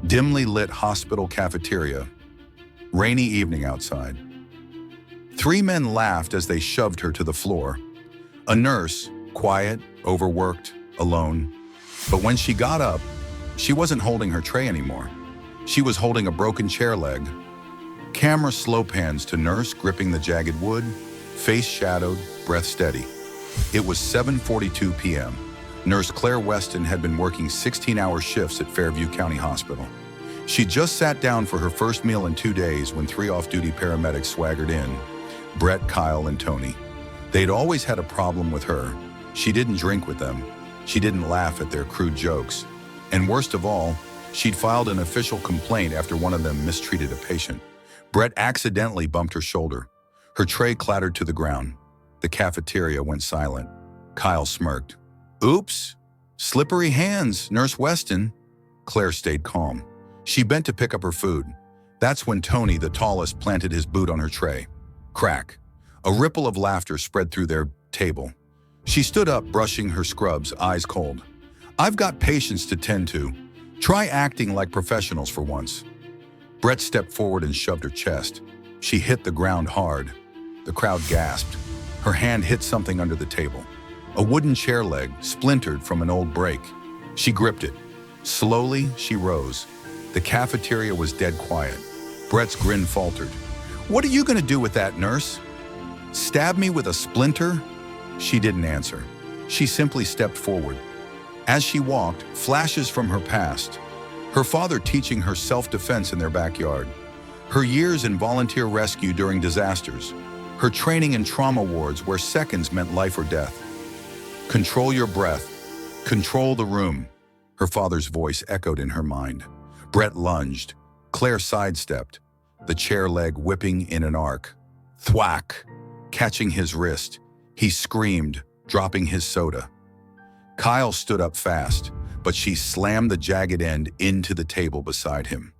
Dimly lit hospital cafeteria. Rainy evening outside. Three men laughed as they shoved her to the floor. A nurse, quiet, overworked, alone. But when she got up, she wasn't holding her tray anymore. She was holding a broken chair leg. Camera slow pans to nurse gripping the jagged wood, face shadowed, breath steady. It was 7:42 p.m. Nurse Claire Weston had been working 16-hour shifts at Fairview County Hospital. She just sat down for her first meal in 2 days when three off-duty paramedics swaggered in: Brett, Kyle, and Tony. They'd always had a problem with her. She didn't drink with them. She didn't laugh at their crude jokes. And worst of all, she'd filed an official complaint after one of them mistreated a patient. Brett accidentally bumped her shoulder. Her tray clattered to the ground. The cafeteria went silent. Kyle smirked. "Oops, slippery hands, Nurse Weston." Claire stayed calm. She bent to pick up her food. That's when Tony, the tallest, planted his boot on her tray. Crack. A ripple of laughter spread through their table. She stood up, brushing her scrubs, eyes cold. "I've got patients to tend to. Try acting like professionals for once." Brett stepped forward and shoved her chest. She hit the ground hard. The crowd gasped. Her hand hit something under the table. A wooden chair leg, splintered from an old break. She gripped it. Slowly, she rose. The cafeteria was dead quiet. Brett's grin faltered. "What are you going to do with that, nurse? Stab me with a splinter?" She didn't answer. She simply stepped forward. As she walked, flashes from her past. Her father teaching her self-defense in their backyard. Her years in volunteer rescue during disasters. Her training in trauma wards where seconds meant life or death. "Control your breath. Control the room." Her father's voice echoed in her mind. Brett lunged. Claire sidestepped, the chair leg whipping in an arc. Thwack! Catching his wrist, he screamed, dropping his soda. Kyle stood up fast, but she slammed the jagged end into the table beside him.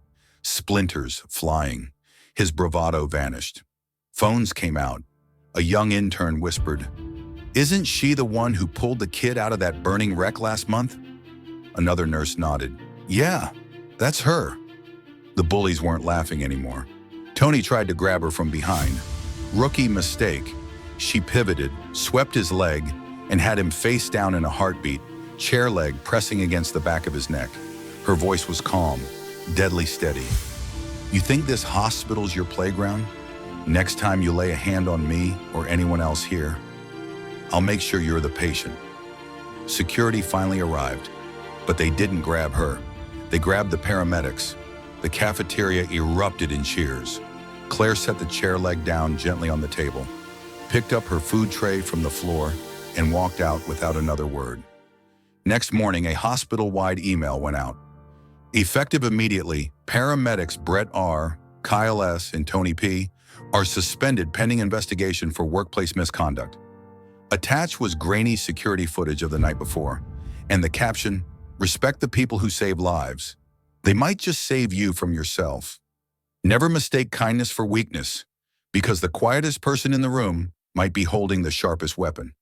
Splinters flying. His bravado vanished. Phones came out. A young intern whispered, "Isn't she the one who pulled the kid out of that burning wreck last month?" Another nurse nodded. "Yeah, that's her." The bullies weren't laughing anymore. Tony tried to grab her from behind. Rookie mistake. She pivoted, swept his leg, and had him face down in a heartbeat, chair leg pressing against the back of his neck. Her voice was calm, deadly steady. "You think this hospital's your playground? Next time you lay a hand on me or anyone else here, I'll make sure you're the patient." Security finally arrived, but they didn't grab her. They grabbed the paramedics. The cafeteria erupted in cheers. Claire set the chair leg down gently on the table, picked up her food tray from the floor, and walked out without another word. Next morning, a hospital-wide email went out. Effective immediately, paramedics Brett R., Kyle S., and Tony P. are suspended pending investigation for workplace misconduct. Attached was grainy security footage of the night before, and the caption, "Respect the people who save lives. They might just save you from yourself. Never mistake kindness for weakness, because the quietest person in the room might be holding the sharpest weapon."